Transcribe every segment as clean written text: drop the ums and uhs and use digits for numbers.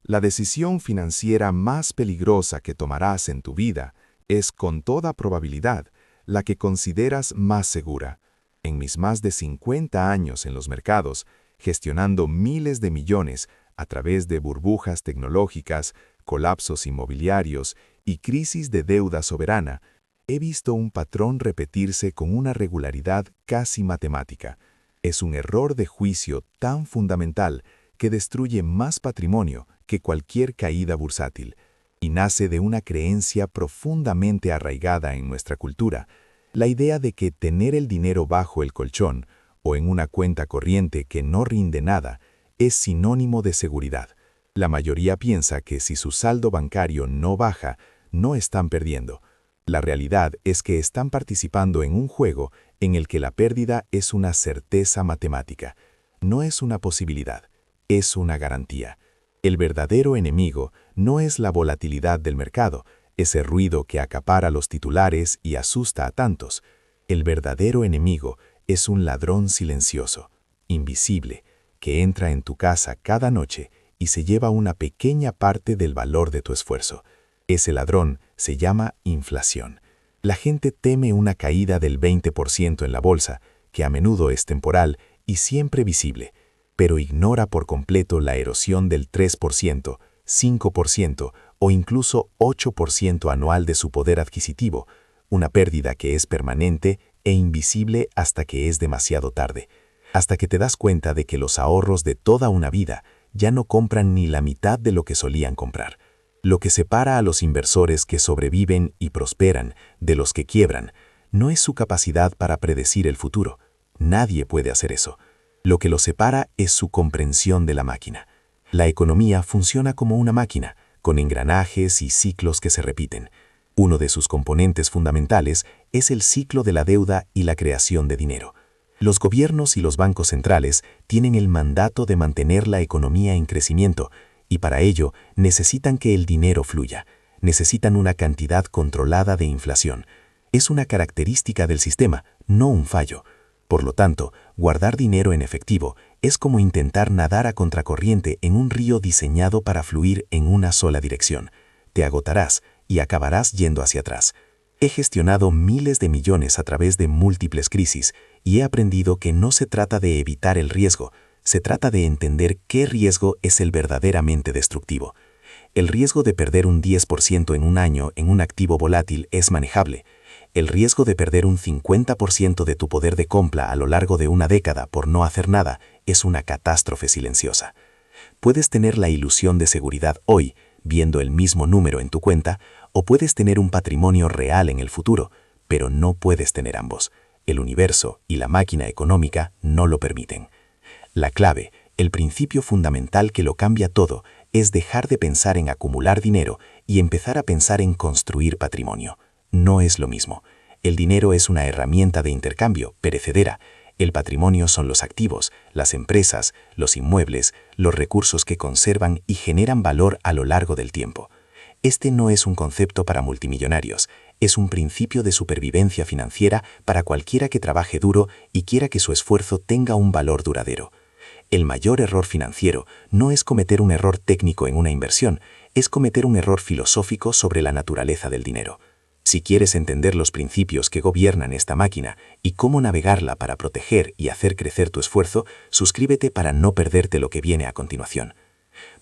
La decisión financiera más peligrosa que tomarás en tu vida es, con toda probabilidad, la que consideras más segura. En mis más de 50 años en los mercados, gestionando miles de millones a través de burbujas tecnológicas, colapsos inmobiliarios y crisis de deuda soberana, he visto un patrón repetirse con una regularidad casi matemática. Es un error de juicio tan fundamental que destruye más patrimonio que cualquier caída bursátil, y nace de una creencia profundamente arraigada en nuestra cultura, la idea de que tener el dinero bajo el colchón o en una cuenta corriente que no rinde nada es sinónimo de seguridad. La mayoría piensa que si su saldo bancario no baja, no están perdiendo. La realidad es que están participando en un juego en el que la pérdida es una certeza matemática. No es una posibilidad, es una garantía. El verdadero enemigo no es la volatilidad del mercado, ese ruido que acapara los titulares y asusta a tantos. El verdadero enemigo es un ladrón silencioso, invisible, que entra en tu casa cada noche y se lleva una pequeña parte del valor de tu esfuerzo. Ese ladrón se llama inflación. La gente teme una caída del 20% en la bolsa, que a menudo es temporal y siempre visible, pero ignora por completo la erosión del 3%, 5% o incluso 8% anual de su poder adquisitivo, una pérdida que es permanente e invisible hasta que es demasiado tarde, hasta que te das cuenta de que los ahorros de toda una vida ya no compran ni la mitad de lo que solían comprar. Lo que separa a los inversores que sobreviven y prosperan de los que quiebran no es su capacidad para predecir el futuro. Nadie puede hacer eso. Lo que los separa es su comprensión de la máquina. La economía funciona como una máquina, con engranajes y ciclos que se repiten. Uno de sus componentes fundamentales es el ciclo de la deuda y la creación de dinero. Los gobiernos y los bancos centrales tienen el mandato de mantener la economía en crecimiento, y para ello necesitan que el dinero fluya. Necesitan una cantidad controlada de inflación. Es una característica del sistema, no un fallo. Por lo tanto, guardar dinero en efectivo es como intentar nadar a contracorriente en un río diseñado para fluir en una sola dirección. Te agotarás y acabarás yendo hacia atrás. He gestionado miles de millones a través de múltiples crisis y he aprendido que no se trata de evitar el riesgo, se trata de entender qué riesgo es el verdaderamente destructivo. El riesgo de perder un 10% en un año en un activo volátil es manejable. El riesgo de perder un 50% de tu poder de compra a lo largo de una década por no hacer nada es una catástrofe silenciosa. Puedes tener la ilusión de seguridad hoy, viendo el mismo número en tu cuenta, o puedes tener un patrimonio real en el futuro, pero no puedes tener ambos. El universo y la máquina económica no lo permiten. La clave, el principio fundamental que lo cambia todo, es dejar de pensar en acumular dinero y empezar a pensar en construir patrimonio. No es lo mismo. El dinero es una herramienta de intercambio, perecedera. El patrimonio son los activos, las empresas, los inmuebles, los recursos que conservan y generan valor a lo largo del tiempo. Este no es un concepto para multimillonarios, es un principio de supervivencia financiera para cualquiera que trabaje duro y quiera que su esfuerzo tenga un valor duradero. El mayor error financiero no es cometer un error técnico en una inversión, es cometer un error filosófico sobre la naturaleza del dinero. Si quieres entender los principios que gobiernan esta máquina y cómo navegarla para proteger y hacer crecer tu esfuerzo, suscríbete para no perderte lo que viene a continuación.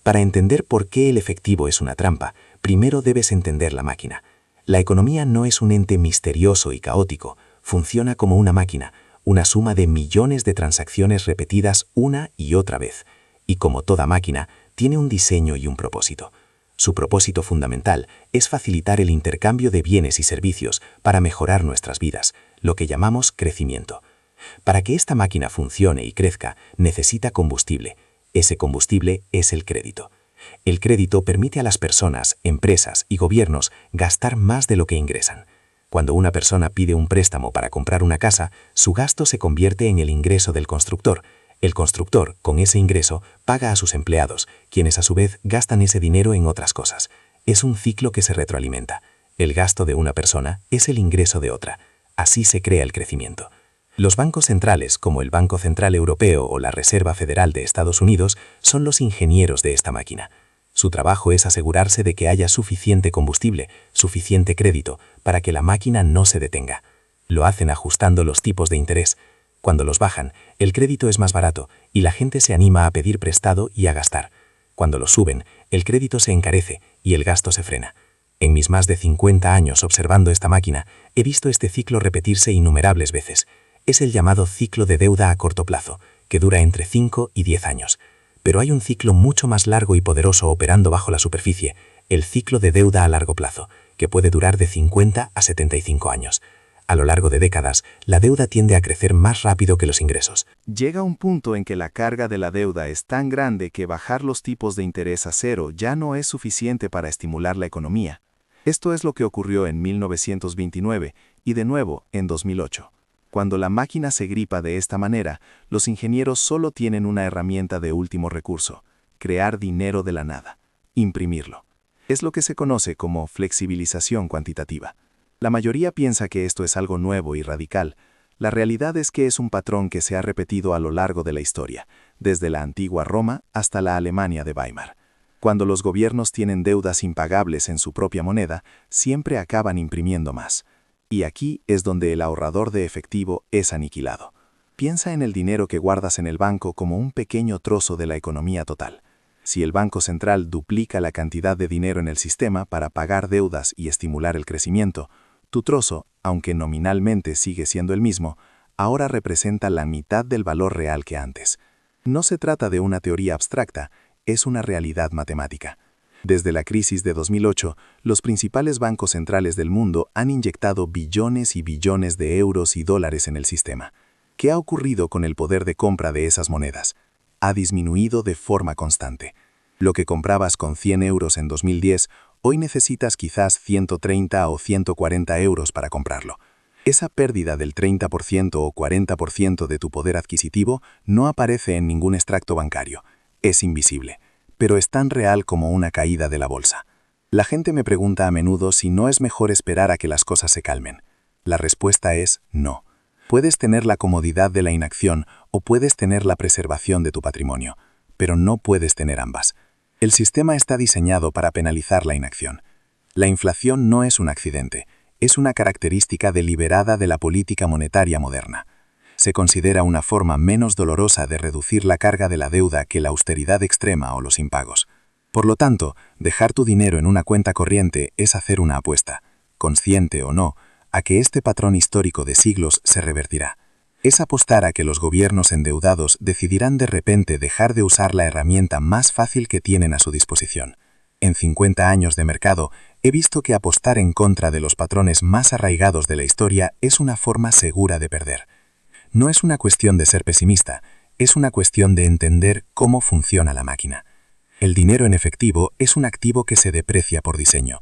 Para entender por qué el efectivo es una trampa, primero debes entender la máquina. La economía no es un ente misterioso y caótico, funciona como una máquina, una suma de millones de transacciones repetidas una y otra vez. Y como toda máquina, tiene un diseño y un propósito. Su propósito fundamental es facilitar el intercambio de bienes y servicios para mejorar nuestras vidas, lo que llamamos crecimiento. Para que esta máquina funcione y crezca, necesita combustible. Ese combustible es el crédito. El crédito permite a las personas, empresas y gobiernos gastar más de lo que ingresan. Cuando una persona pide un préstamo para comprar una casa, su gasto se convierte en el ingreso del constructor. El constructor, con ese ingreso, paga a sus empleados, quienes a su vez gastan ese dinero en otras cosas. Es un ciclo que se retroalimenta. El gasto de una persona es el ingreso de otra. Así se crea el crecimiento. Los bancos centrales, como el Banco Central Europeo o la Reserva Federal de Estados Unidos, son los ingenieros de esta máquina. Su trabajo es asegurarse de que haya suficiente combustible, suficiente crédito, para que la máquina no se detenga. Lo hacen ajustando los tipos de interés. Cuando los bajan, el crédito es más barato y la gente se anima a pedir prestado y a gastar. Cuando los suben, el crédito se encarece y el gasto se frena. En mis más de 50 años observando esta máquina, he visto este ciclo repetirse innumerables veces. Es el llamado ciclo de deuda a corto plazo, que dura entre 5 y 10 años. Pero hay un ciclo mucho más largo y poderoso operando bajo la superficie, el ciclo de deuda a largo plazo, que puede durar de 50 a 75 años. A lo largo de décadas, la deuda tiende a crecer más rápido que los ingresos. Llega un punto en que la carga de la deuda es tan grande que bajar los tipos de interés a cero ya no es suficiente para estimular la economía. Esto es lo que ocurrió en 1929 y de nuevo en 2008. Cuando la máquina se gripa de esta manera, los ingenieros solo tienen una herramienta de último recurso: crear dinero de la nada, imprimirlo. Es lo que se conoce como flexibilización cuantitativa. La mayoría piensa que esto es algo nuevo y radical. La realidad es que es un patrón que se ha repetido a lo largo de la historia, desde la antigua Roma hasta la Alemania de Weimar. Cuando los gobiernos tienen deudas impagables en su propia moneda, siempre acaban imprimiendo más. Y aquí es donde el ahorrador de efectivo es aniquilado. Piensa en el dinero que guardas en el banco como un pequeño trozo de la economía total. Si el Banco Central duplica la cantidad de dinero en el sistema para pagar deudas y estimular el crecimiento, tu trozo, aunque nominalmente sigue siendo el mismo, ahora representa la mitad del valor real que antes. No se trata de una teoría abstracta, es una realidad matemática. Desde la crisis de 2008, los principales bancos centrales del mundo han inyectado billones y billones de euros y dólares en el sistema. ¿Qué ha ocurrido con el poder de compra de esas monedas? Ha disminuido de forma constante. Lo que comprabas con 100 euros en 2010, hoy necesitas quizás 130 o 140 euros para comprarlo. Esa pérdida del 30% o 40% de tu poder adquisitivo no aparece en ningún extracto bancario. Es invisible, pero es tan real como una caída de la bolsa. La gente me pregunta a menudo si no es mejor esperar a que las cosas se calmen. La respuesta es no. Puedes tener la comodidad de la inacción o puedes tener la preservación de tu patrimonio, pero no puedes tener ambas. El sistema está diseñado para penalizar la inacción. La inflación no es un accidente, es una característica deliberada de la política monetaria moderna. Se considera una forma menos dolorosa de reducir la carga de la deuda que la austeridad extrema o los impagos. Por lo tanto, dejar tu dinero en una cuenta corriente es hacer una apuesta, consciente o no, a que este patrón histórico de siglos se revertirá. Es apostar a que los gobiernos endeudados decidirán de repente dejar de usar la herramienta más fácil que tienen a su disposición. En 50 años de mercado, he visto que apostar en contra de los patrones más arraigados de la historia es una forma segura de perder. No es una cuestión de ser pesimista, es una cuestión de entender cómo funciona la máquina. El dinero en efectivo es un activo que se deprecia por diseño.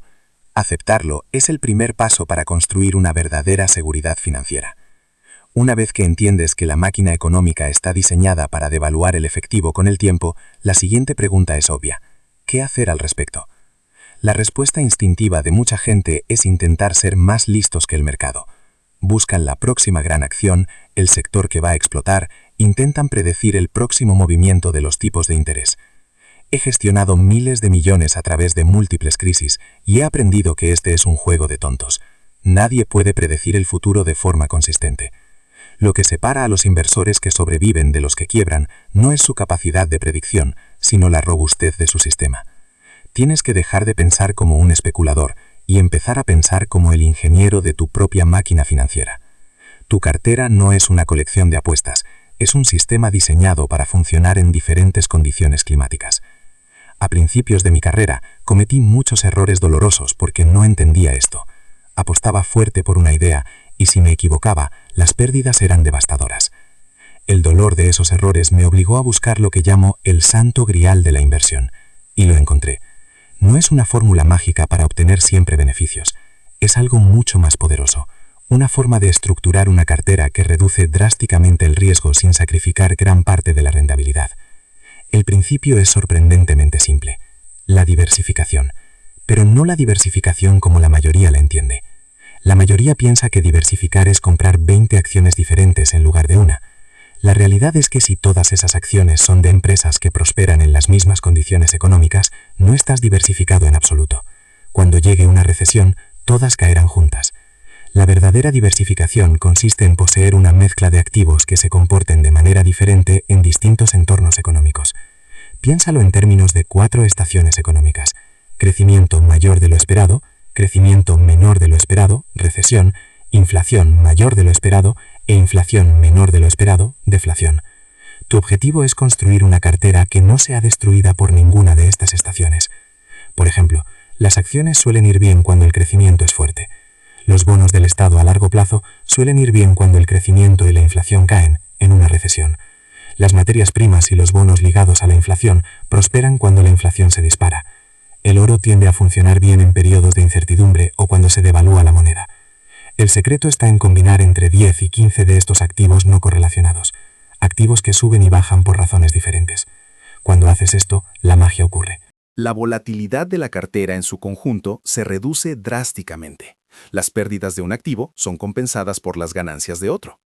Aceptarlo es el primer paso para construir una verdadera seguridad financiera. Una vez que entiendes que la máquina económica está diseñada para devaluar el efectivo con el tiempo, la siguiente pregunta es obvia: ¿qué hacer al respecto? La respuesta instintiva de mucha gente es intentar ser más listos que el mercado. Buscan la próxima gran acción, el sector que va a explotar, intentan predecir el próximo movimiento de los tipos de interés. He gestionado miles de millones a través de múltiples crisis y he aprendido que este es un juego de tontos. Nadie puede predecir el futuro de forma consistente. Lo que separa a los inversores que sobreviven de los que quiebran no es su capacidad de predicción, sino la robustez de su sistema. Tienes que dejar de pensar como un especulador y empezar a pensar como el ingeniero de tu propia máquina financiera. Tu cartera no es una colección de apuestas, es un sistema diseñado para funcionar en diferentes condiciones climáticas. A principios de mi carrera, cometí muchos errores dolorosos porque no entendía esto. Apostaba fuerte por una idea y si me equivocaba, las pérdidas eran devastadoras. El dolor de esos errores me obligó a buscar lo que llamo el santo grial de la inversión, y lo encontré. No es una fórmula mágica para obtener siempre beneficios, es algo mucho más poderoso, una forma de estructurar una cartera que reduce drásticamente el riesgo sin sacrificar gran parte de la rentabilidad. El principio es sorprendentemente simple: la diversificación, pero no la diversificación como la mayoría la entiende. La mayoría piensa que diversificar es comprar 20 acciones diferentes en lugar de una. La realidad es que si todas esas acciones son de empresas que prosperan en las mismas condiciones económicas, no estás diversificado en absoluto. Cuando llegue una recesión, todas caerán juntas. La verdadera diversificación consiste en poseer una mezcla de activos que se comporten de manera diferente en distintos entornos económicos. Piénsalo en términos de 4 estaciones económicas: crecimiento mayor de lo esperado, crecimiento menor de lo esperado, recesión, inflación mayor de lo esperado e inflación menor de lo esperado, deflación. Tu objetivo es construir una cartera que no sea destruida por ninguna de estas estaciones. Por ejemplo, las acciones suelen ir bien cuando el crecimiento es fuerte. Los bonos del Estado a largo plazo suelen ir bien cuando el crecimiento y la inflación caen en una recesión. Las materias primas y los bonos ligados a la inflación prosperan cuando la inflación se dispara. El oro tiende a funcionar bien en periodos de incertidumbre o cuando se devalúa la moneda. El secreto está en combinar entre 10 y 15 de estos activos no correlacionados, activos que suben y bajan por razones diferentes. Cuando haces esto, la magia ocurre. La volatilidad de la cartera en su conjunto se reduce drásticamente. Las pérdidas de un activo son compensadas por las ganancias de otro.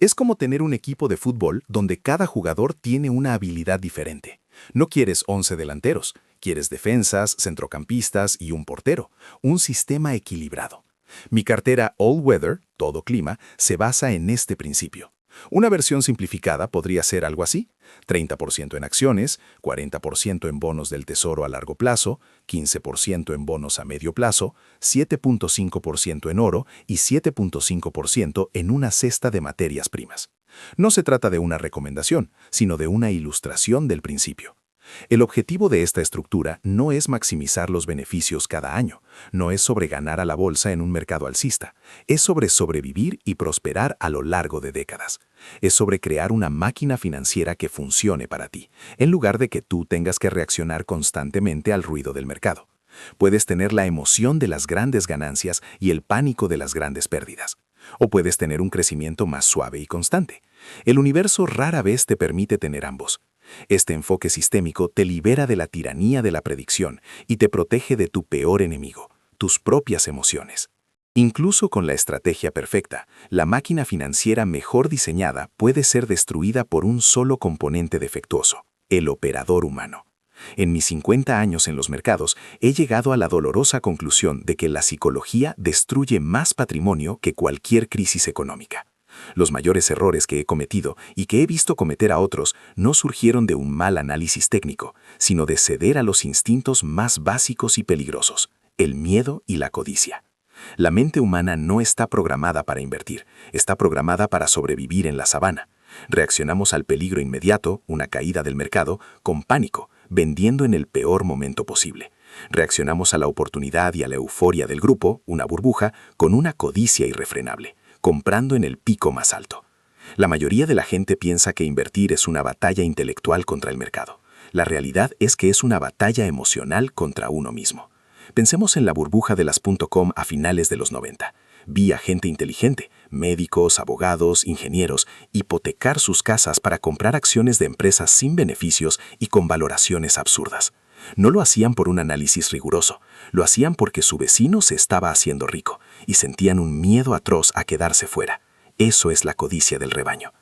Es como tener un equipo de fútbol donde cada jugador tiene una habilidad diferente. No quieres 11 delanteros, quieres defensas, centrocampistas y un portero, un sistema equilibrado. Mi cartera All Weather, todo clima, se basa en este principio. Una versión simplificada podría ser algo así: 30% en acciones, 40% en bonos del tesoro a largo plazo, 15% en bonos a medio plazo, 7.5% en oro y 7.5% en una cesta de materias primas. No se trata de una recomendación, sino de una ilustración del principio. El objetivo de esta estructura no es maximizar los beneficios cada año, no es sobre ganar a la bolsa en un mercado alcista, es sobre sobrevivir y prosperar a lo largo de décadas. Es sobre crear una máquina financiera que funcione para ti, en lugar de que tú tengas que reaccionar constantemente al ruido del mercado. Puedes tener la emoción de las grandes ganancias y el pánico de las grandes pérdidas. O puedes tener un crecimiento más suave y constante. El universo rara vez te permite tener ambos. Este enfoque sistémico te libera de la tiranía de la predicción y te protege de tu peor enemigo, tus propias emociones. Incluso con la estrategia perfecta, la máquina financiera mejor diseñada puede ser destruida por un solo componente defectuoso: el operador humano. En mis 50 años en los mercados, he llegado a la dolorosa conclusión de que la psicología destruye más patrimonio que cualquier crisis económica. Los mayores errores que he cometido y que he visto cometer a otros no surgieron de un mal análisis técnico, sino de ceder a los instintos más básicos y peligrosos: el miedo y la codicia. La mente humana no está programada para invertir, está programada para sobrevivir en la sabana. Reaccionamos al peligro inmediato, una caída del mercado, con pánico, vendiendo en el peor momento posible. Reaccionamos a la oportunidad y a la euforia del grupo, una burbuja, con una codicia irrefrenable, comprando en el pico más alto. La mayoría de la gente piensa que invertir es una batalla intelectual contra el mercado. La realidad es que es una batalla emocional contra uno mismo. Pensemos en la burbuja de las .com a finales de los 90. Vi a gente inteligente, médicos, abogados, ingenieros, hipotecar sus casas para comprar acciones de empresas sin beneficios y con valoraciones absurdas. No lo hacían por un análisis riguroso, lo hacían porque su vecino se estaba haciendo rico y sentían un miedo atroz a quedarse fuera. Eso es la codicia del rebaño.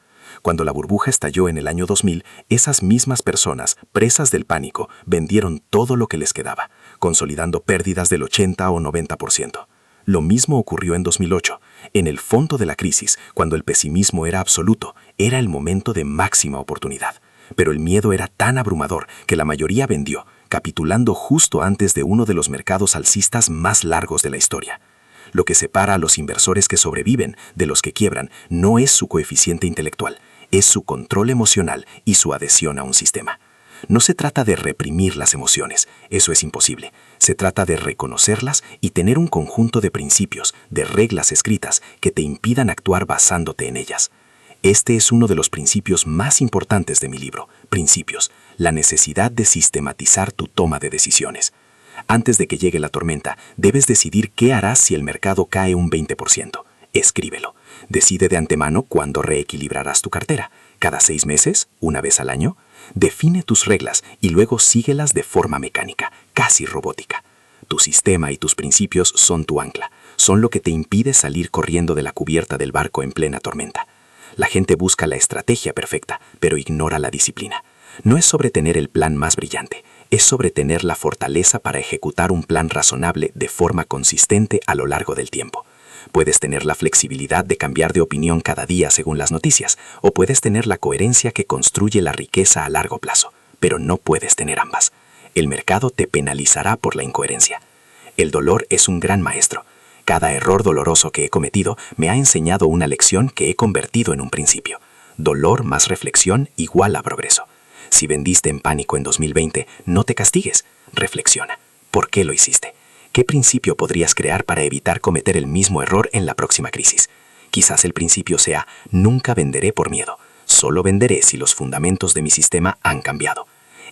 Cuando la burbuja estalló en el año 2000, esas mismas personas, presas del pánico, vendieron todo lo que les quedaba, consolidando pérdidas del 80 o 90%. Lo mismo ocurrió en 2008. En el fondo de la crisis, cuando el pesimismo era absoluto, era el momento de máxima oportunidad. Pero el miedo era tan abrumador que la mayoría vendió, capitulando justo antes de uno de los mercados alcistas más largos de la historia. Lo que separa a los inversores que sobreviven de los que quiebran no es su coeficiente intelectual, es su control emocional y su adhesión a un sistema. No se trata de reprimir las emociones, eso es imposible. Se trata de reconocerlas y tener un conjunto de principios, de reglas escritas que te impidan actuar basándote en ellas. Este es uno de los principios más importantes de mi libro, Principios, la necesidad de sistematizar tu toma de decisiones. Antes de que llegue la tormenta, debes decidir qué harás si el mercado cae un 20%. Escríbelo. Decide de antemano cuándo reequilibrarás tu cartera. ¿Cada 6 meses? ¿Una vez al año? Define tus reglas y luego síguelas de forma mecánica, casi robótica. Tu sistema y tus principios son tu ancla, son lo que te impide salir corriendo de la cubierta del barco en plena tormenta. La gente busca la estrategia perfecta, pero ignora la disciplina. No es sobre tener el plan más brillante, es sobre tener la fortaleza para ejecutar un plan razonable de forma consistente a lo largo del tiempo. Puedes tener la flexibilidad de cambiar de opinión cada día según las noticias, o puedes tener la coherencia que construye la riqueza a largo plazo, pero no puedes tener ambas. El mercado te penalizará por la incoherencia. El dolor es un gran maestro. Cada error doloroso que he cometido me ha enseñado una lección que he convertido en un principio. Dolor más reflexión igual a progreso. Si vendiste en pánico en 2020, no te castigues. Reflexiona. ¿Por qué lo hiciste? ¿Qué principio podrías crear para evitar cometer el mismo error en la próxima crisis? Quizás el principio sea, nunca venderé por miedo. Solo venderé si los fundamentos de mi sistema han cambiado.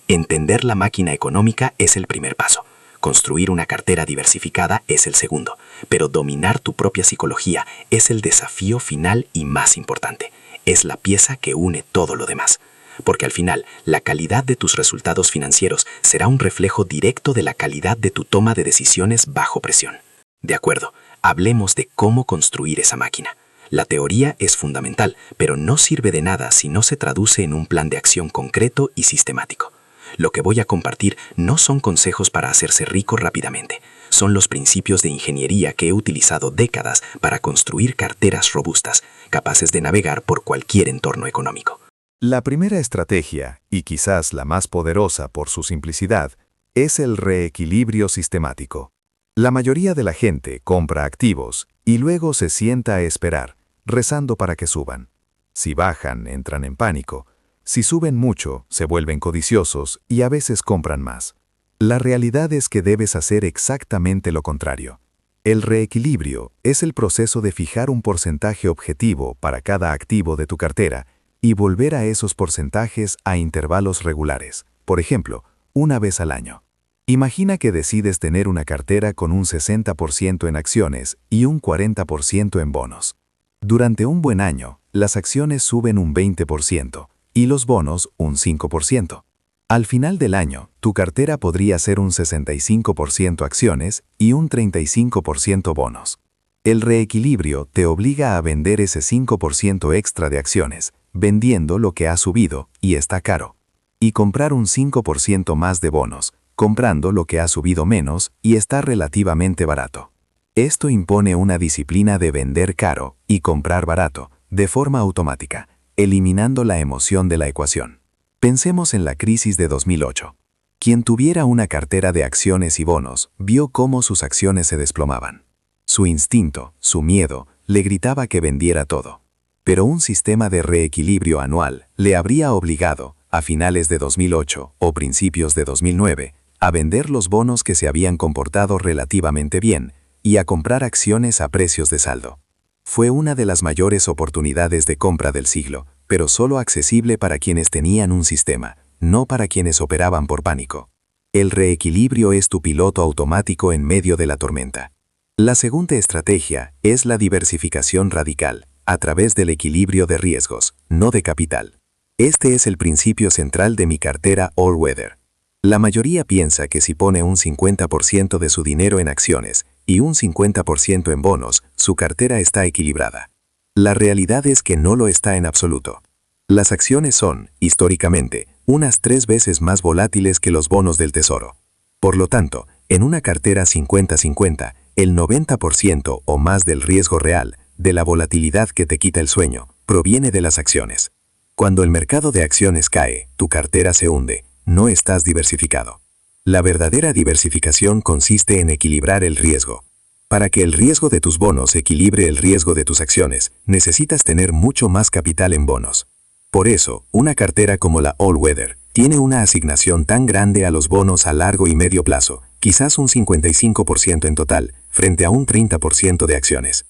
Entender la máquina económica es el primer paso. Construir una cartera diversificada es el segundo. Pero dominar tu propia psicología es el desafío final y más importante. Es la pieza que une todo lo demás. Porque al final, la calidad de tus resultados financieros será un reflejo directo de la calidad de tu toma de decisiones bajo presión. De acuerdo, hablemos de cómo construir esa máquina. La teoría es fundamental, pero no sirve de nada si no se traduce en un plan de acción concreto y sistemático. Lo que voy a compartir no son consejos para hacerse rico rápidamente. Son los principios de ingeniería que he utilizado décadas para construir carteras robustas, capaces de navegar por cualquier entorno económico. La primera estrategia, y quizás la más poderosa por su simplicidad, es el reequilibrio sistemático. La mayoría de la gente compra activos y luego se sienta a esperar, rezando para que suban. Si bajan, entran en pánico. Si suben mucho, se vuelven codiciosos y a veces compran más. La realidad es que debes hacer exactamente lo contrario. El reequilibrio es el proceso de fijar un porcentaje objetivo para cada activo de tu cartera y volver a esos porcentajes a intervalos regulares, por ejemplo, una vez al año. Imagina que decides tener una cartera con un 60% en acciones y un 40% en bonos. Durante un buen año, las acciones suben un 20% y los bonos un 5%. Al final del año, tu cartera podría ser un 65% acciones y un 35% bonos. El reequilibrio te obliga a vender ese 5% extra de acciones, vendiendo lo que ha subido y está caro, y comprar un 5% más de bonos, comprando lo que ha subido menos y está relativamente barato. Esto impone una disciplina de vender caro y comprar barato, de forma automática, eliminando la emoción de la ecuación. Pensemos en la crisis de 2008. Quien tuviera una cartera de acciones y bonos vio cómo sus acciones se desplomaban. Su instinto, su miedo, le gritaba que vendiera todo. Pero un sistema de reequilibrio anual le habría obligado, a finales de 2008 o principios de 2009, a vender los bonos que se habían comportado relativamente bien y a comprar acciones a precios de saldo. Fue una de las mayores oportunidades de compra del siglo, pero solo accesible para quienes tenían un sistema, no para quienes operaban por pánico. El reequilibrio es tu piloto automático en medio de la tormenta. La segunda estrategia es la diversificación radical, a través del equilibrio de riesgos, no de capital. Este es el principio central de mi cartera All Weather. La mayoría piensa que si pone un 50% de su dinero en acciones y un 50% en bonos, su cartera está equilibrada. La realidad es que no lo está en absoluto. Las acciones son, históricamente, unas 3 veces más volátiles que los bonos del tesoro. Por lo tanto, en una cartera 50-50, el 90% o más del riesgo real, de la volatilidad que te quita el sueño, proviene de las acciones. Cuando el mercado de acciones cae, tu cartera se hunde, no estás diversificado. La verdadera diversificación consiste en equilibrar el riesgo. Para que el riesgo de tus bonos equilibre el riesgo de tus acciones, necesitas tener mucho más capital en bonos. Por eso, una cartera como la All Weather tiene una asignación tan grande a los bonos a largo y medio plazo, quizás un 55% en total, frente a un 30% de acciones.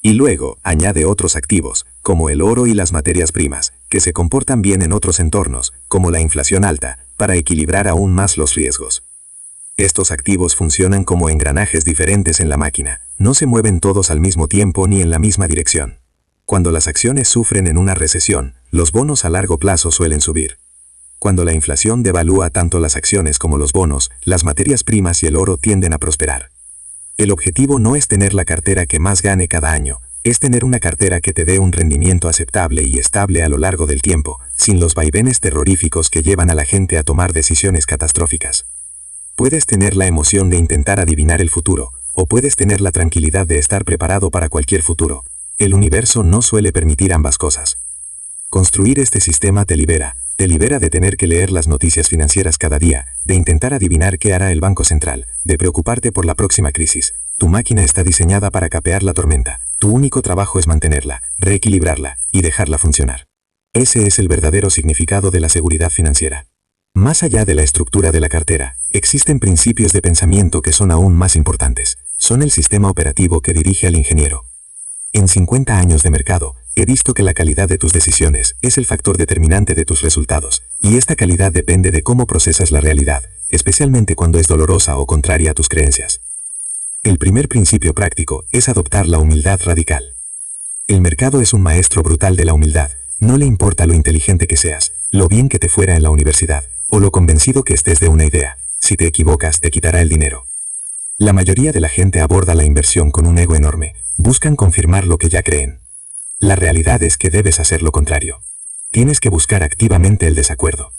Y luego, añade otros activos, como el oro y las materias primas, que se comportan bien en otros entornos, como la inflación alta, para equilibrar aún más los riesgos. Estos activos funcionan como engranajes diferentes en la máquina, no se mueven todos al mismo tiempo ni en la misma dirección. Cuando las acciones sufren en una recesión, los bonos a largo plazo suelen subir. Cuando la inflación devalúa tanto las acciones como los bonos, las materias primas y el oro tienden a prosperar. El objetivo no es tener la cartera que más gane cada año, Es tener una cartera que te dé un rendimiento aceptable y estable a lo largo del tiempo, sin los vaivenes terroríficos que llevan a la gente a tomar decisiones catastróficas. Puedes tener la emoción de intentar adivinar el futuro, o puedes tener la tranquilidad de estar preparado para cualquier futuro. El universo no suele permitir ambas cosas. Construir este sistema te libera de tener que leer las noticias financieras cada día, de intentar adivinar qué hará el Banco Central, de preocuparte por la próxima crisis. Tu máquina está diseñada para capear la tormenta. Tu único trabajo es mantenerla, reequilibrarla y dejarla funcionar. Ese es el verdadero significado de la seguridad financiera. Más allá de la estructura de la cartera, existen principios de pensamiento que son aún más importantes. Son el sistema operativo que dirige al ingeniero. En 50 años de mercado, he visto que la calidad de tus decisiones es el factor determinante de tus resultados, y esta calidad depende de cómo procesas la realidad, especialmente cuando es dolorosa o contraria a tus creencias. El primer principio práctico es adoptar la humildad radical. El mercado es un maestro brutal de la humildad. No le importa lo inteligente que seas, lo bien que te fuera en la universidad, o lo convencido que estés de una idea. Si te equivocas, te quitará el dinero. La mayoría de la gente aborda la inversión con un ego enorme. Buscan confirmar lo que ya creen. La realidad es que debes hacer lo contrario. Tienes que buscar activamente el desacuerdo.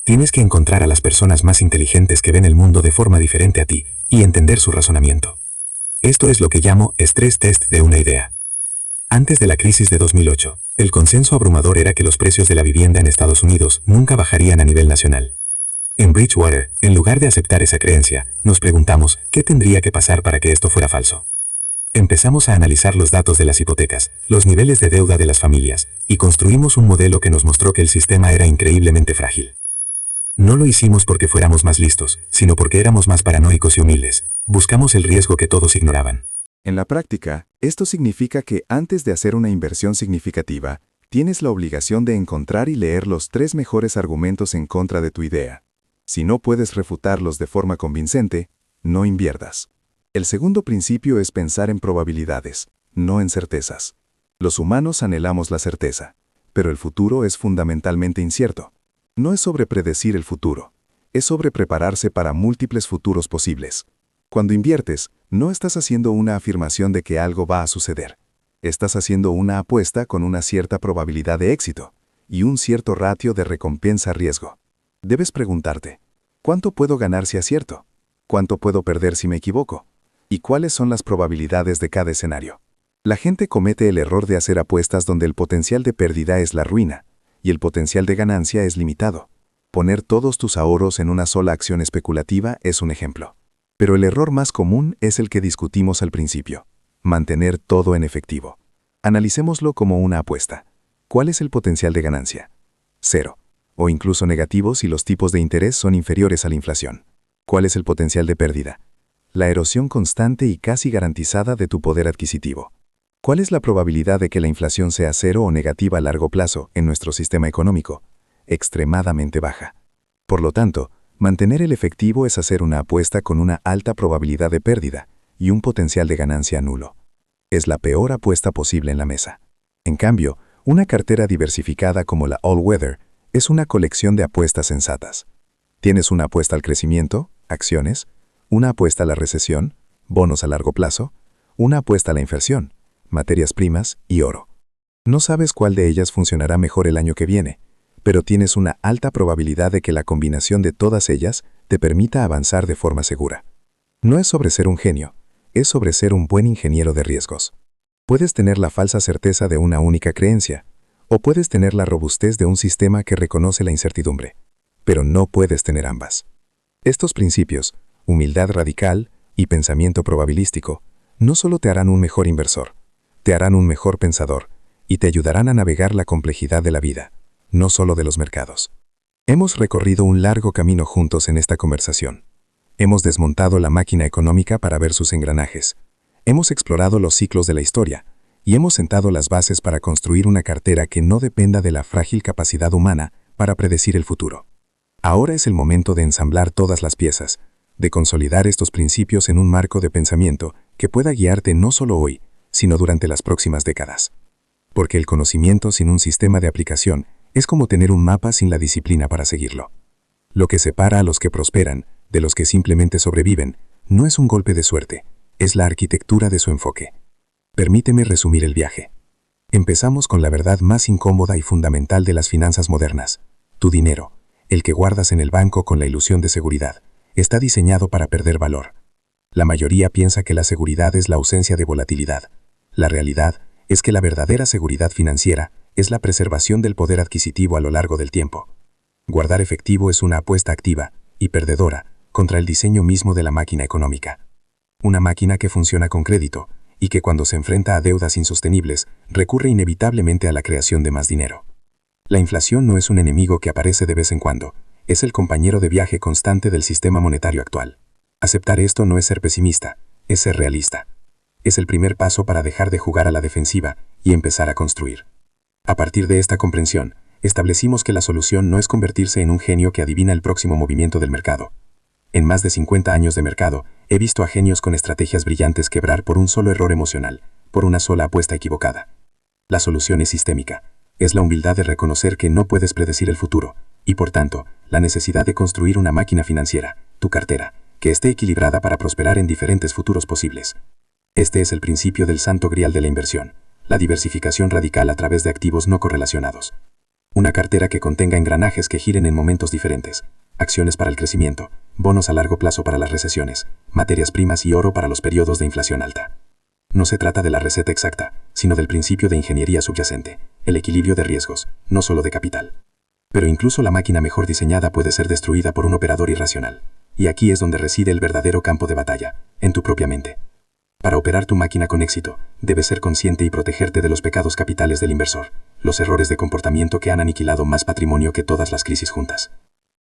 Tienes que encontrar a las personas más inteligentes que ven el mundo de forma diferente a ti, y entender su razonamiento. Esto es lo que llamo stress test de una idea. Antes de la crisis de 2008, el consenso abrumador era que los precios de la vivienda en Estados Unidos nunca bajarían a nivel nacional. En Bridgewater, en lugar de aceptar esa creencia, nos preguntamos qué tendría que pasar para que esto fuera falso. Empezamos a analizar los datos de las hipotecas, los niveles de deuda de las familias, y construimos un modelo que nos mostró que el sistema era increíblemente frágil. No lo hicimos porque fuéramos más listos, sino porque éramos más paranoicos y humildes. Buscamos el riesgo que todos ignoraban. En la práctica, esto significa que antes de hacer una inversión significativa, tienes la obligación de encontrar y leer los 3 mejores argumentos en contra de tu idea. Si no puedes refutarlos de forma convincente, no inviertas. El segundo principio es pensar en probabilidades, no en certezas. Los humanos anhelamos la certeza, pero el futuro es fundamentalmente incierto. No es sobre predecir el futuro, es sobre prepararse para múltiples futuros posibles. Cuando inviertes, no estás haciendo una afirmación de que algo va a suceder. Estás haciendo una apuesta con una cierta probabilidad de éxito y un cierto ratio de recompensa-riesgo. Debes preguntarte, ¿cuánto puedo ganar si acierto? ¿Cuánto puedo perder si me equivoco? ¿Y cuáles son las probabilidades de cada escenario? La gente comete el error de hacer apuestas donde el potencial de pérdida es la ruina y el potencial de ganancia es limitado. Poner todos tus ahorros en una sola acción especulativa es un ejemplo. Pero el error más común es el que discutimos al principio: mantener todo en efectivo. Analicémoslo como una apuesta. ¿Cuál es el potencial de ganancia? 0. O incluso negativo si los tipos de interés son inferiores a la inflación. ¿Cuál es el potencial de pérdida? La erosión constante y casi garantizada de tu poder adquisitivo. ¿Cuál es la probabilidad de que la inflación sea 0 o negativa a largo plazo en nuestro sistema económico? Extremadamente baja. Por lo tanto, mantener el efectivo es hacer una apuesta con una alta probabilidad de pérdida y un potencial de ganancia nulo. Es la peor apuesta posible en la mesa. En cambio, una cartera diversificada como la All Weather es una colección de apuestas sensatas. Tienes una apuesta al crecimiento, acciones, una apuesta a la recesión, bonos a largo plazo, una apuesta a la inflación, materias primas y oro. No sabes cuál de ellas funcionará mejor el año que viene, pero tienes una alta probabilidad de que la combinación de todas ellas te permita avanzar de forma segura. No es sobre ser un genio, es sobre ser un buen ingeniero de riesgos. Puedes tener la falsa certeza de una única creencia, o puedes tener la robustez de un sistema que reconoce la incertidumbre, pero no puedes tener ambas. Estos principios, humildad radical y pensamiento probabilístico, no solo te harán un mejor inversor, te harán un mejor pensador y te ayudarán a navegar la complejidad de la vida, no solo de los mercados. Hemos recorrido un largo camino juntos en esta conversación. Hemos desmontado la máquina económica para ver sus engranajes. Hemos explorado los ciclos de la historia y hemos sentado las bases para construir una cartera que no dependa de la frágil capacidad humana para predecir el futuro. Ahora es el momento de ensamblar todas las piezas, de consolidar estos principios en un marco de pensamiento que pueda guiarte no solo hoy, sino durante las próximas décadas. Porque el conocimiento sin un sistema de aplicación es como tener un mapa sin la disciplina para seguirlo. Lo que separa a los que prosperan de los que simplemente sobreviven no es un golpe de suerte, es la arquitectura de su enfoque. Permíteme resumir el viaje. Empezamos con la verdad más incómoda y fundamental de las finanzas modernas. Tu dinero, el que guardas en el banco con la ilusión de seguridad, está diseñado para perder valor. La mayoría piensa que la seguridad es la ausencia de volatilidad. La realidad es que la verdadera seguridad financiera es la preservación del poder adquisitivo a lo largo del tiempo. Guardar efectivo es una apuesta activa y perdedora contra el diseño mismo de la máquina económica. Una máquina que funciona con crédito y que cuando se enfrenta a deudas insostenibles recurre inevitablemente a la creación de más dinero. La inflación no es un enemigo que aparece de vez en cuando, es el compañero de viaje constante del sistema monetario actual. Aceptar esto no es ser pesimista, es ser realista. Es el primer paso para dejar de jugar a la defensiva y empezar a construir. A partir de esta comprensión, establecimos que la solución no es convertirse en un genio que adivina el próximo movimiento del mercado. En más de 50 años de mercado, he visto a genios con estrategias brillantes quebrar por un solo error emocional, por una sola apuesta equivocada. La solución es sistémica. Es la humildad de reconocer que no puedes predecir el futuro, y por tanto, la necesidad de construir una máquina financiera, tu cartera, que esté equilibrada para prosperar en diferentes futuros posibles. Este es el principio del santo grial de la inversión, la diversificación radical a través de activos no correlacionados. Una cartera que contenga engranajes que giren en momentos diferentes, acciones para el crecimiento, bonos a largo plazo para las recesiones, materias primas y oro para los periodos de inflación alta. No se trata de la receta exacta, sino del principio de ingeniería subyacente, el equilibrio de riesgos, no solo de capital. Pero incluso la máquina mejor diseñada puede ser destruida por un operador irracional. Y aquí es donde reside el verdadero campo de batalla, en tu propia mente. Para operar tu máquina con éxito, debes ser consciente y protegerte de los pecados capitales del inversor, los errores de comportamiento que han aniquilado más patrimonio que todas las crisis juntas.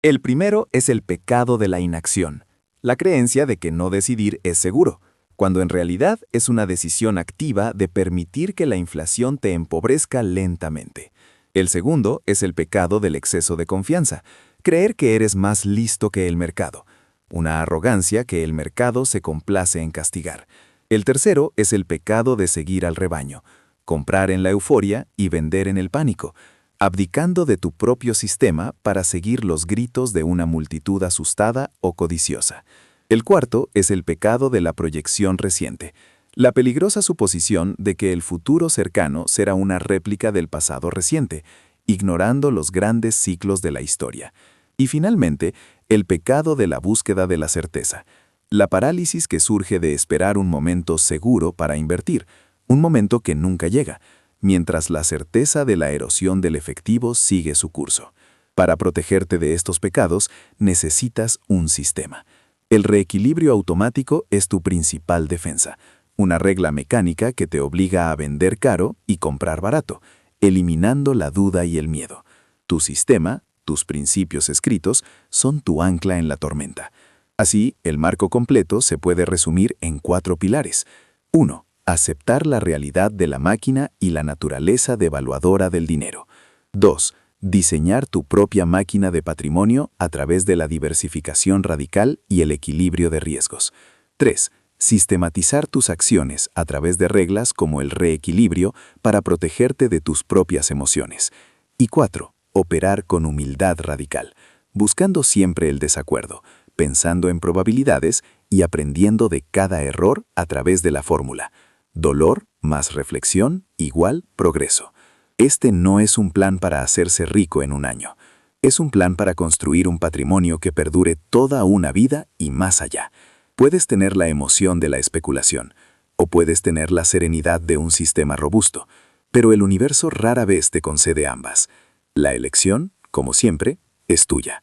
El primero es el pecado de la inacción, la creencia de que no decidir es seguro, cuando en realidad es una decisión activa de permitir que la inflación te empobrezca lentamente. El segundo es el pecado del exceso de confianza, creer que eres más listo que el mercado, una arrogancia que el mercado se complace en castigar. El tercero es el pecado de seguir al rebaño, comprar en la euforia y vender en el pánico, abdicando de tu propio sistema para seguir los gritos de una multitud asustada o codiciosa. El cuarto es el pecado de la proyección reciente, la peligrosa suposición de que el futuro cercano será una réplica del pasado reciente, ignorando los grandes ciclos de la historia. Y finalmente, el pecado de la búsqueda de la certeza, la parálisis que surge de esperar un momento seguro para invertir, un momento que nunca llega, mientras la certeza de la erosión del efectivo sigue su curso. Para protegerte de estos pecados, necesitas un sistema. El reequilibrio automático es tu principal defensa, una regla mecánica que te obliga a vender caro y comprar barato, eliminando la duda y el miedo. Tu sistema, tus principios escritos, son tu ancla en la tormenta. Así, el marco completo se puede resumir en 4 pilares. 1. Aceptar la realidad de la máquina y la naturaleza devaluadora del dinero. 2. Diseñar tu propia máquina de patrimonio a través de la diversificación radical y el equilibrio de riesgos. 3. Sistematizar tus acciones a través de reglas como el reequilibrio para protegerte de tus propias emociones. Y 4. Operar con humildad radical, buscando siempre el desacuerdo, pensando en probabilidades y aprendiendo de cada error a través de la fórmula. Dolor más reflexión igual progreso. Este no es un plan para hacerse rico en un año. Es un plan para construir un patrimonio que perdure toda una vida y más allá. Puedes tener la emoción de la especulación, o puedes tener la serenidad de un sistema robusto, pero el universo rara vez te concede ambas. La elección, como siempre, es tuya.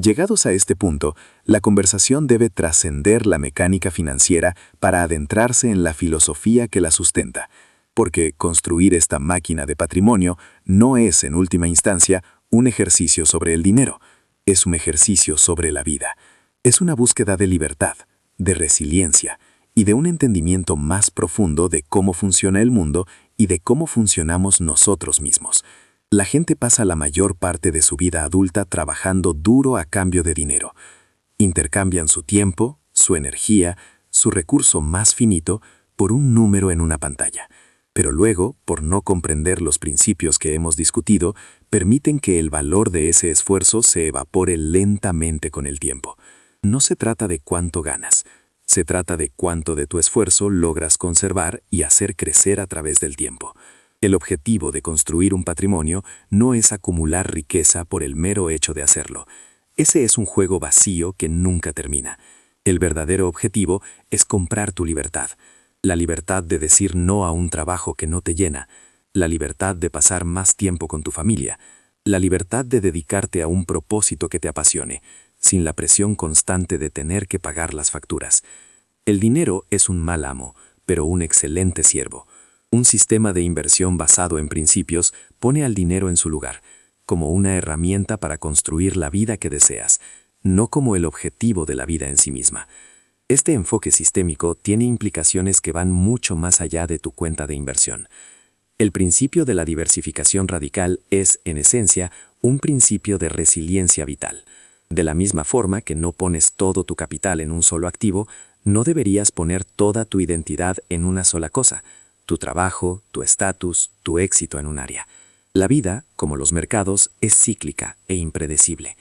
Llegados a este punto, la conversación debe trascender la mecánica financiera para adentrarse en la filosofía que la sustenta, porque construir esta máquina de patrimonio no es, en última instancia, un ejercicio sobre el dinero, es un ejercicio sobre la vida. Es una búsqueda de libertad, de resiliencia y de un entendimiento más profundo de cómo funciona el mundo y de cómo funcionamos nosotros mismos. La gente pasa la mayor parte de su vida adulta trabajando duro a cambio de dinero. Intercambian su tiempo, su energía, su recurso más finito por un número en una pantalla. Pero luego, por no comprender los principios que hemos discutido, permiten que el valor de ese esfuerzo se evapore lentamente con el tiempo. No se trata de cuánto ganas, Se trata de cuánto de tu esfuerzo logras conservar y hacer crecer a través del tiempo. El objetivo de construir un patrimonio no es acumular riqueza por el mero hecho de hacerlo. Ese es un juego vacío que nunca termina. El verdadero objetivo es comprar tu libertad. La libertad de decir no a un trabajo que no te llena. La libertad de pasar más tiempo con tu familia. La libertad de dedicarte a un propósito que te apasione, sin la presión constante de tener que pagar las facturas. El dinero es un mal amo, pero un excelente siervo. Un sistema de inversión basado en principios pone al dinero en su lugar, como una herramienta para construir la vida que deseas, no como el objetivo de la vida en sí misma. Este enfoque sistémico tiene implicaciones que van mucho más allá de tu cuenta de inversión. El principio de la diversificación radical es, en esencia, un principio de resiliencia vital. De la misma forma que no pones todo tu capital en un solo activo, no deberías poner toda tu identidad en una sola cosa, tu trabajo, tu estatus, tu éxito en un área. La vida, como los mercados, es cíclica e impredecible.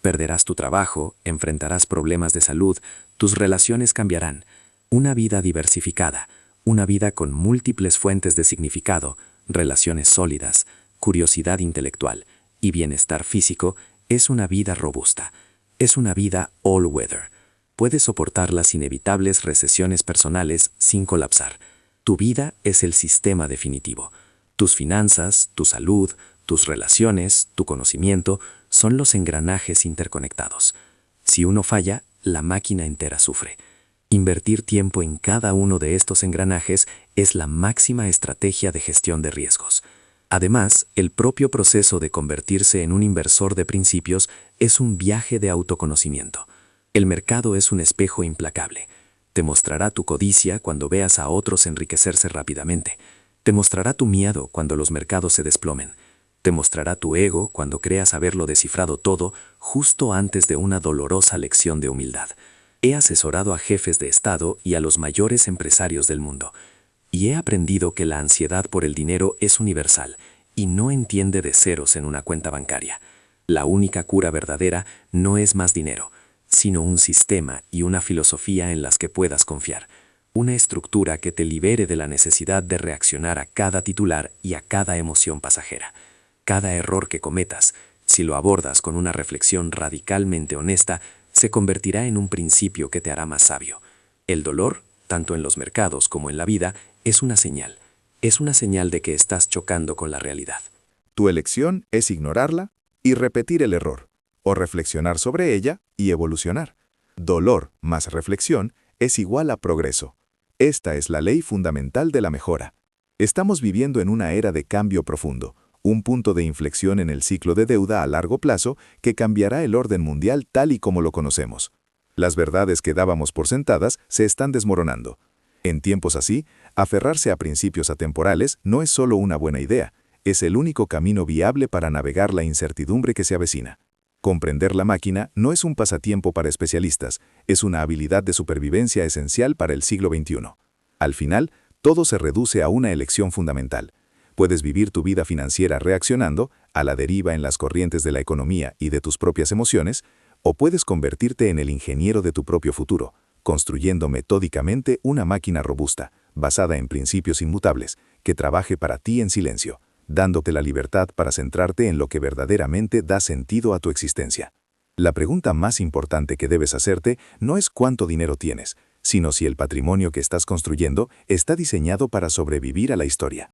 Perderás tu trabajo, enfrentarás problemas de salud, tus relaciones cambiarán. Una vida diversificada, una vida con múltiples fuentes de significado, relaciones sólidas, curiosidad intelectual y bienestar físico, es una vida robusta. Es una vida all-weather. Puedes soportar las inevitables recesiones personales sin colapsar. Tu vida es el sistema definitivo. Tus finanzas, tu salud, tus relaciones, tu conocimiento son los engranajes interconectados. Si uno falla, la máquina entera sufre. Invertir tiempo en cada uno de estos engranajes es la máxima estrategia de gestión de riesgos. Además, el propio proceso de convertirse en un inversor de principios es un viaje de autoconocimiento. El mercado es un espejo implacable. Te mostrará tu codicia cuando veas a otros enriquecerse rápidamente. Te mostrará tu miedo cuando los mercados se desplomen. Te mostrará tu ego cuando creas haberlo descifrado todo justo antes de una dolorosa lección de humildad. He asesorado a jefes de Estado y a los mayores empresarios del mundo, y he aprendido que la ansiedad por el dinero es universal y no entiende de ceros en una cuenta bancaria. La única cura verdadera no es más dinero, sino un sistema y una filosofía en las que puedas confiar. Una estructura que te libere de la necesidad de reaccionar a cada titular y a cada emoción pasajera. Cada error que cometas, si lo abordas con una reflexión radicalmente honesta, se convertirá en un principio que te hará más sabio. El dolor, tanto en los mercados como en la vida, es una señal. Es una señal de que estás chocando con la realidad. Tu elección es ignorarla y repetir el error, o reflexionar sobre ella y evolucionar. Dolor más reflexión es igual a progreso. Esta es la ley fundamental de la mejora. Estamos viviendo en una era de cambio profundo, un punto de inflexión en el ciclo de deuda a largo plazo que cambiará el orden mundial tal y como lo conocemos. Las verdades que dábamos por sentadas se están desmoronando. En tiempos así, aferrarse a principios atemporales no es solo una buena idea, es el único camino viable para navegar la incertidumbre que se avecina. Comprender la máquina no es un pasatiempo para especialistas, es una habilidad de supervivencia esencial para el siglo XXI. Al final, todo se reduce a una elección fundamental. Puedes vivir tu vida financiera reaccionando a la deriva en las corrientes de la economía y de tus propias emociones, o puedes convertirte en el ingeniero de tu propio futuro, construyendo metódicamente una máquina robusta, basada en principios inmutables, que trabaje para ti en silencio, dándote la libertad para centrarte en lo que verdaderamente da sentido a tu existencia. La pregunta más importante que debes hacerte no es cuánto dinero tienes, sino si el patrimonio que estás construyendo está diseñado para sobrevivir a la historia.